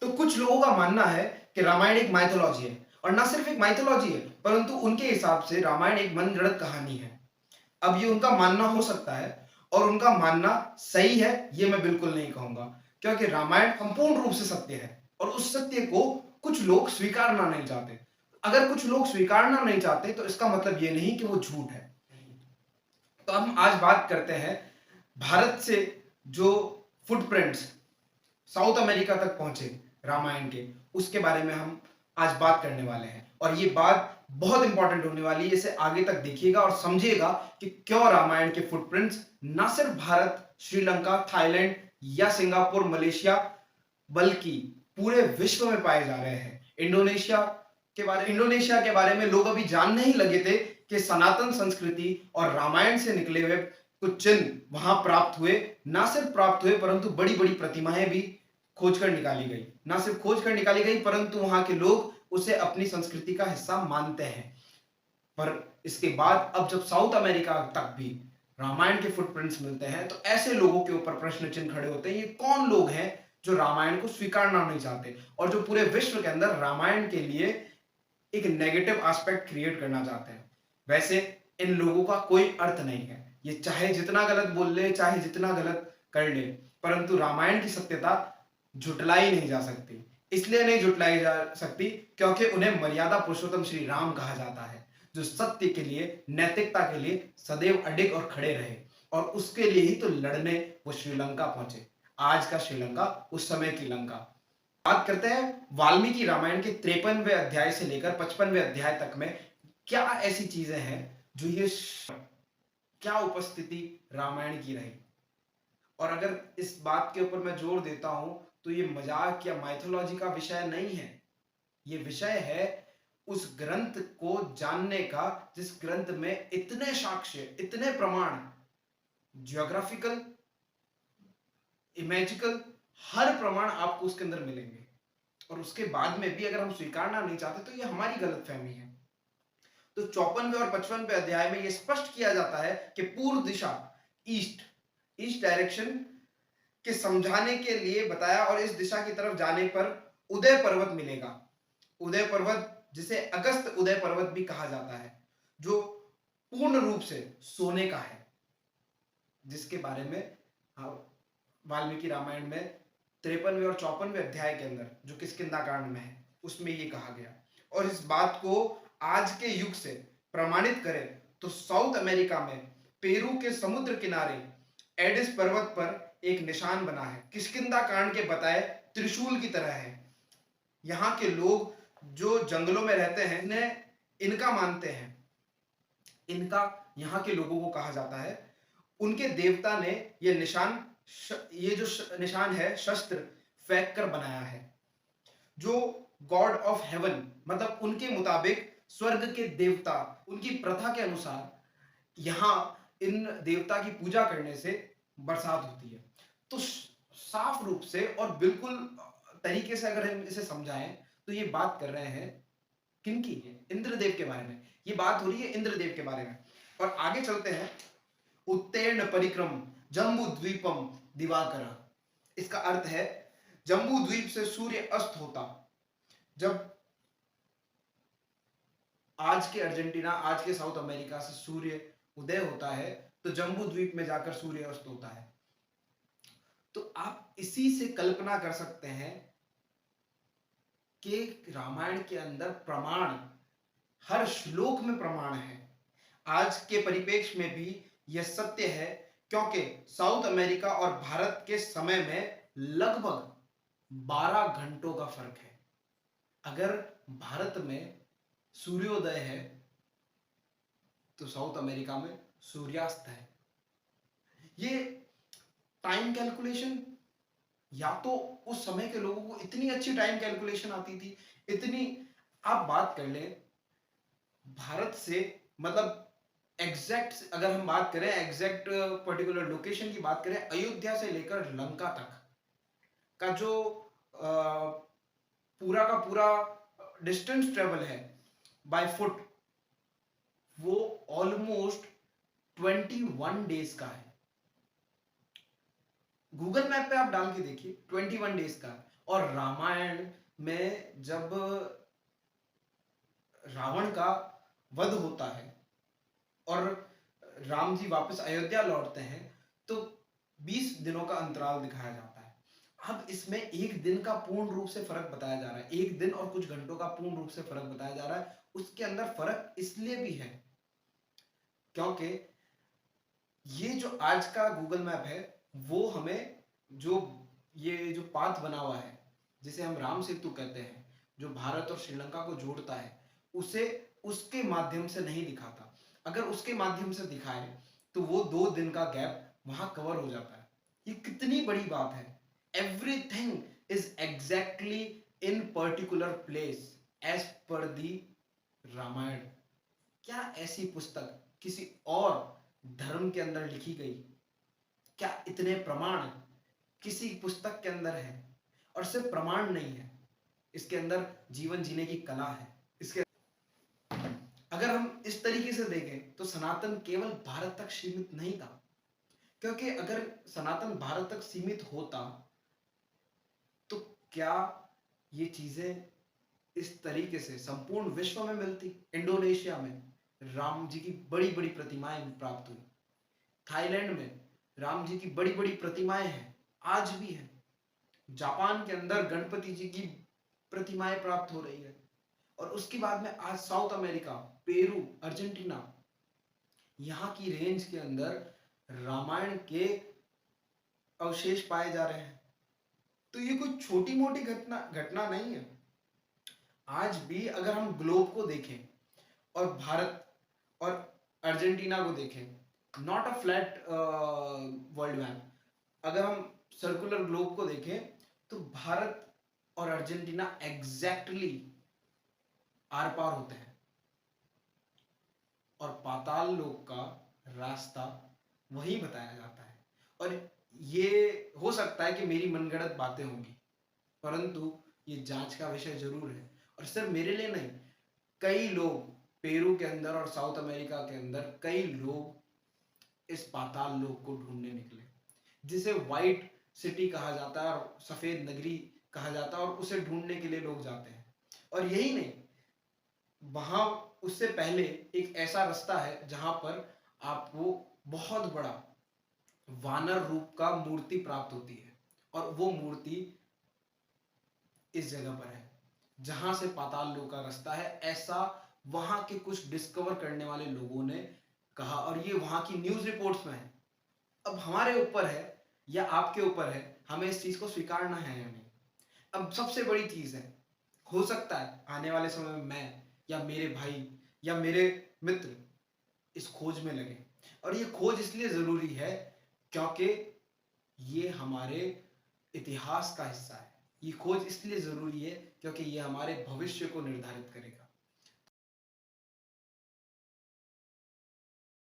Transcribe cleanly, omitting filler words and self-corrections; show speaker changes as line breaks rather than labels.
तो कुछ लोगों का मानना है कि रामायण एक माइथोलॉजी है, और ना सिर्फ एक माइथोलॉजी है, परंतु उनके हिसाब से रामायण एक मनगढ़ंत कहानी है। अब ये उनका मानना हो सकता है, और उनका मानना सही है ये मैं बिल्कुल नहीं कहूंगा, क्योंकि रामायण संपूर्ण रूप से सत्य है, और उस सत्य को कुछ लोग स्वीकारना नहीं चाहते। अगर कुछ लोग स्वीकारना नहीं चाहते तो इसका मतलब ये नहीं कि वो झूठ है। तो हम आज बात करते हैं भारत से जो फुटप्रिंट्स साउथ अमेरिका तक पहुंचे रामायण के, उसके बारे में हम आज बात करने वाले हैं। और ये बात बहुत इंपॉर्टेंट होने वाली है, इसे आगे तक देखिएगा और समझिएगा कि क्यों रामायण के फुटप्रिंट्स न सिर्फ भारत, श्रीलंका, थाईलैंड या सिंगापुर, मलेशिया, बल्कि पूरे विश्व में पाए जा रहे हैं। इंडोनेशिया के बारे में लोग अभी जानने ही लगे थे कि सनातन संस्कृति और रामायण से निकले हुए कुछ चिन्ह वहां प्राप्त हुए। ना सिर्फ प्राप्त हुए, परंतु बड़ी बड़ी प्रतिमाएं भी खोजकर निकाली गई। ना सिर्फ खोजकर निकाली गई, परंतु वहां के लोग उसे अपनी संस्कृति का हिस्सा मानते हैं। पर इसके बाद अब जब साउथ अमेरिका तक भी रामायण के फुटप्रिंट्स मिलते हैं, तो ऐसे लोगों के ऊपर प्रश्न चिन्ह खड़े होते हैं। ये कौन लोग हैं जो रामायण को स्वीकारना नहीं चाहते, और जो पूरे विश्व के अंदर रामायण के लिए एक नेगेटिव एस्पेक्ट क्रिएट करना चाहते हैं। वैसे इन लोगों का कोई अर्थ नहीं है, ये चाहे जितना गलत बोल ले, चाहे जितना गलत कर ले, परंतु रामायण की सत्यता झुटलाई नहीं जा सकती। इसलिए नहीं झुटलाई जा सकती क्योंकि उन्हें मर्यादा पुरुषोत्तम श्री राम कहा जाता है, जो सत्य के लिए, नैतिकता के लिए सदैव अडिग और खड़े रहे, और उसके लिए ही तो लड़ने वो श्रीलंका पहुंचे। आज का श्रीलंका उस समय की लंका। बात करते हैं वाल्मीकि रामायण के 53वें अध्याय से लेकर 55वें अध्याय तक में क्या ऐसी चीजें हैं जो ये क्या उपस्थिति रामायण की रही। और अगर इस बात के ऊपर मैं जोर देता हूं तो ये मजाक या माइथोलॉजी का विषय नहीं है, ये विषय है उस ग्रंथ को जानने का जिस ग्रंथ में इतने साक्ष्य, इतने प्रमाण, जियोग्राफिकल, इमेजिकल, हर प्रमाण आपको उसके अंदर मिलेंगे। और उसके बाद में भी अगर हम स्वीकारना नहीं चाहते तो ये हमारी गलतफहमी है। तो 54वें और 55वें अध्याय में यह स्पष्ट किया जाता है कि पूर्व दिशा, ईस्ट ईस्ट डायरेक्शन के समझाने के लिए बताया, और इस दिशा की तरफ जाने पर उदय पर्वत मिलेगा। उदय पर्वत, जिसे अगस्त उदय पर्वत भी कहा जाता है, जो पूर्ण रूप से सोने का है, जिसके बारे में वाल्मीकि रामायण में 53वें और 54वें अध्याय के अंदर जो किष्किंधा कांड में है उसमें ये कहा गया। और इस बात को आज के युग से प्रमाणित करें तो साउथ अमेरिका में पेरू के समुद्र किनारे एडिस पर्वत पर एक निशान बना है, किष्किंधा कांड के बताए त्रिशूल की तरह है। यहाँ के लोग जो जंगलों में रहते हैं इनका मानते हैं, इनका यहाँ के लोगों को कहा जाता है। उनके देवता ने ये निशान, ये जो निशान है, शस्त्र फेंक कर बनाया है, जो गॉड ऑफ हेवन, मतलब उनके मुताबिक स्वर्ग के देवता, उनकी प्रथा के अनुसार यहां इन देवता की पूजा करने से बरसात होती है। तो साफ रूप से और बिल्कुल तरीके से अगर हम इसे समझाएं तो ये बात कर रहे हैं किनकी है? इंद्रदेव के बारे में। ये बात हो रही है इंद्रदेव के बारे में। और आगे चलते हैं। उत्तीर्ण परिक्रम जम्बू द्वीपम दिवाकर, इसका अर्थ है जम्बू द्वीप से सूर्य अस्त होता। जब आज के अर्जेंटीना, आज के साउथ अमेरिका से सूर्य उदय होता है तो जम्बू द्वीप में जाकर सूर्य अस्त होता है। तो आप इसी से कल्पना कर सकते हैं कि रामायण के अंदर प्रमाण, हर श्लोक में प्रमाण है। आज के परिप्रेक्ष्य में भी यह सत्य है, क्योंकि साउथ अमेरिका और भारत के समय में लगभग 12 घंटों का फर्क है। अगर भारत में सूर्योदय है तो साउथ अमेरिका में सूर्यास्त है। ये टाइम कैलकुलेशन, या तो उस समय के लोगों को इतनी अच्छी टाइम कैलकुलेशन आती थी, इतनी, आप बात कर लें भारत से, मतलब एग्जैक्ट अगर हम बात करें, एग्जैक्ट पर्टिकुलर लोकेशन की बात करें, अयोध्या से लेकर लंका तक का जो पूरा का पूरा डिस्टेंस ट्रेवल है बाय फुट, वो ऑलमोस्ट 21 डेज का है। गूगल मैप पे आप डाल के देखिए, 21 डेज का। और रामायण में जब रावण का वध होता है और राम जी वापस अयोध्या लौटते हैं, तो 20 दिनों का अंतराल दिखाया जाता है। अब इसमें एक दिन का पूर्ण रूप से फर्क बताया जा रहा है, एक दिन और कुछ घंटों का पूर्ण रूप से फर्क बताया जा रहा है। उसके अंदर फर्क इसलिए भी है क्योंकि ये जो आज का गूगल मैप है, वो हमें जो ये जो पाथ बना हुआ है, जिसे हम राम सेतु कहते हैं, जो भारत और श्रीलंका को जोड़ता है, उसे उसके माध्यम से नहीं दिखाता। अगर उसके माध्यम से दिखाए तो वो 2 दिन का गैप वहां कवर हो जाता है। ये कितनी बड़ी बात है। Everything is exactly in particular place as per the Ramayan. क्या ऐसी पुस्तक किसी और धर्म के अंदर लिखी गई? क्या इतने प्रमाण किसी पुस्तक के अंदर है? और सिर्फ प्रमाण नहीं है, इसके अंदर जीवन जीने की कला है। इसके अगर हम इस तरीके से देखें तो सनातन केवल भारत तक सीमित नहीं था, क्योंकि अगर सनातन भारत तक सीमित होता तो क्या ये चीजें इस तरीके से संपूर्ण विश्व में मिलती? इंडोनेशिया में राम जी की बड़ी बड़ी प्रतिमाएं प्राप्त हुई, थाईलैंड में राम जी की बड़ी बड़ी प्रतिमाएं हैं, आज भी हैं, जापान के अंदर गणपति जी की प्रतिमाएं प्राप्त हो रही है, और उसके बाद में आज साउथ अमेरिका, पेरू, अर्जेंटीना, यहाँ की रेंज के अंदर रामायण के अवशेष पाए जा रहे हैं। तो ये कोई छोटी मोटी घटना घटना नहीं है। आज भी अगर हम ग्लोब को देखें और भारत और अर्जेंटीना को देखें, not a flat world map, अगर हम सर्कुलर ग्लोब को देखें तो भारत और अर्जेंटीना एग्जैक्टली आर पार होते हैं, और पाताल लोक का रास्ता वही बताया जाता है। और ये हो सकता है कि मेरी मनगढ़ंत बातें होंगी, परंतु ये जांच का विषय जरूर है। और सिर्फ मेरे लिए नहीं, कई लोग पेरू के अंदर और साउथ अमेरिका के अंदर कई लोग इस पाताल लोक को ढूंढने निकले, जिसे व्हाइट सिटी कहा जाता है और सफेद नगरी कहा जाता है, और उसे ढूंढने के लिए लोग जाते हैं। और यही नहीं, वहां उससे पहले एक ऐसा रास्ता है जहां पर आपको बहुत बड़ा वानर रूप का मूर्ति प्राप्त होती है, और वो मूर्ति इस जगह पर है जहां से पाताल लोक का रास्ता है, ऐसा वहां के कुछ डिस्कवर करने वाले लोगों ने कहा, और ये वहां की न्यूज रिपोर्ट्स में है। अब हमारे ऊपर है या आपके ऊपर है, हमें इस चीज को स्वीकारना है या नहीं। अब सबसे बड़ी चीज है, हो सकता है आने वाले समय में मैं या मेरे भाई या मेरे मित्र इस खोज में लगे, और ये खोज इसलिए जरूरी है क्योंकि ये हमारे इतिहास का हिस्सा है। ये खोज इसलिए जरूरी है क्योंकि ये हमारे भविष्य को निर्धारित करेगा।